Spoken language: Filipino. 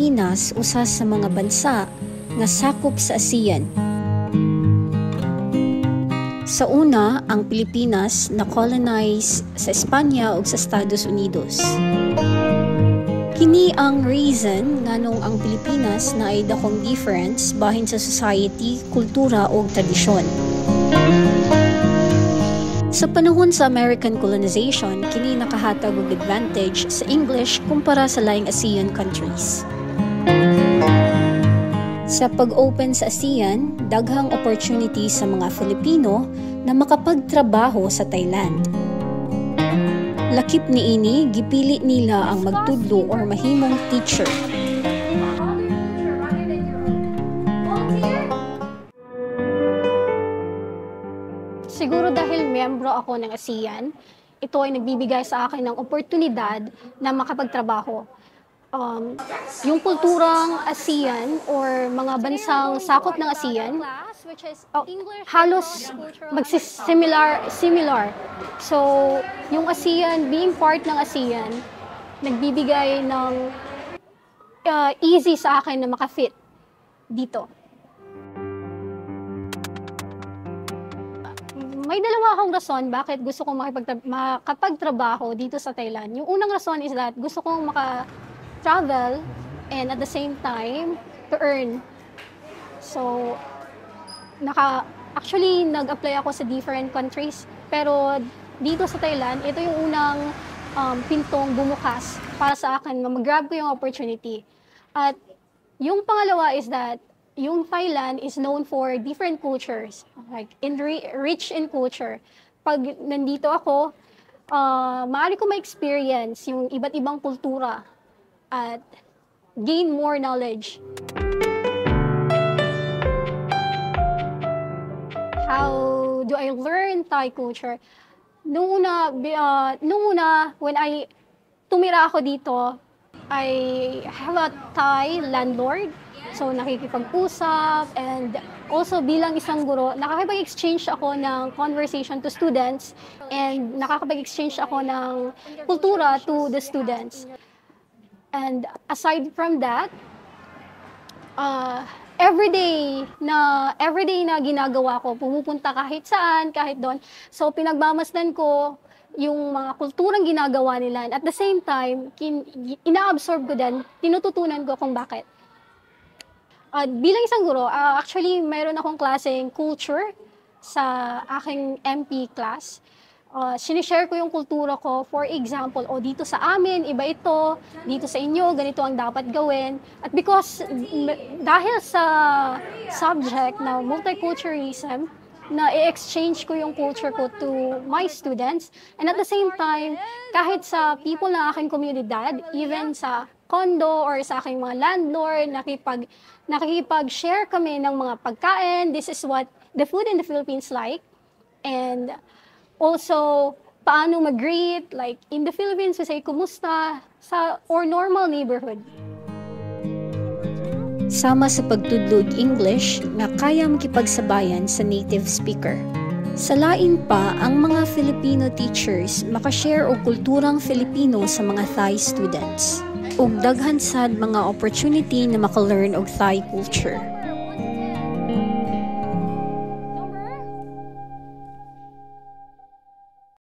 Pilipinas usa sa mga bansa nga sakop sa ASEAN. Sa una, ang Pilipinas na-colonize sa Espanya ug sa Estados Unidos. Kini ang reason nganong ang Pilipinas na ay dakong difference bahin sa society, kultura ug tradisyon. Sa panahon sa American colonization, kini nakahatag og advantage sa English kumpara sa laing ASEAN countries. Sa pag-open sa ASEAN, daghang opportunity sa mga Filipino na makapagtrabaho sa Thailand. Lakip niini, gipili nila ang magtudlo or mahimong teacher. Siguro dahil miyembro ako ng ASEAN, ito ay nagbibigay sa akin ng oportunidad na makapagtrabaho. Yung kulturang ASEAN or mga bansang sakop ng ASEAN, halos similar. So, yung ASEAN, being part ng ASEAN, nagbibigay ng easy sa akin na makafit dito. May dalawa akong rason bakit gusto kong makapagtrabaho dito sa Thailand. Yung unang rason is that gusto kong maka-travel and at the same time to earn. So, actually nag-apply ako sa different countries, pero dito sa Thailand, ito yung unang pintong bumukas para sa akin na mag-grab ko yung opportunity. At yung pangalawa is that yung Thailand is known for different cultures, like rich in culture. Pag nandito ako, maaari ko ma-experience yung iba't ibang kultura at gain more knowledge. How do I learn Thai culture? Nung una, when tumira ako dito, I have a Thai landlord. So, nakikipag-usap, and also bilang isang guro, nakakipag-exchange ako ng conversation to students and nakakapag-exchange ako ng kultura to the students. And aside from that, everyday na ginagawa ko, pumupunta kahit saan, kahit doon. So, pinagmamasdan ko yung mga kulturang ginagawa nila. At the same time, ina-absorb ko din, tinututunan ko kung bakit. Bilang isang guro, actually, mayroon akong klaseng culture sa aking MP class. Sinishare ko yung kultura ko. For example, dito sa amin, iba ito. Dito sa inyo, ganito ang dapat gawin. At because, dahil sa subject na multiculturalism, na i-exchange ko yung culture ko to my students. And at the same time, kahit sa people na aking komunidad, even sa condo or sa aking mga landlord, nakikipag-share kami ng mga pagkain. This is what the food in the Philippines like. And also, paano mag-greet, like in the Philippines, we say, kumusta, or normal neighborhood. Sama sa pagtudlog English na kaya makipagsabayan sa native speaker. Sa lain pa, ang mga Filipino teachers makashare og kulturang Filipino sa mga Thai students ug daghan sad mga opportunity na maka-learn og Thai culture.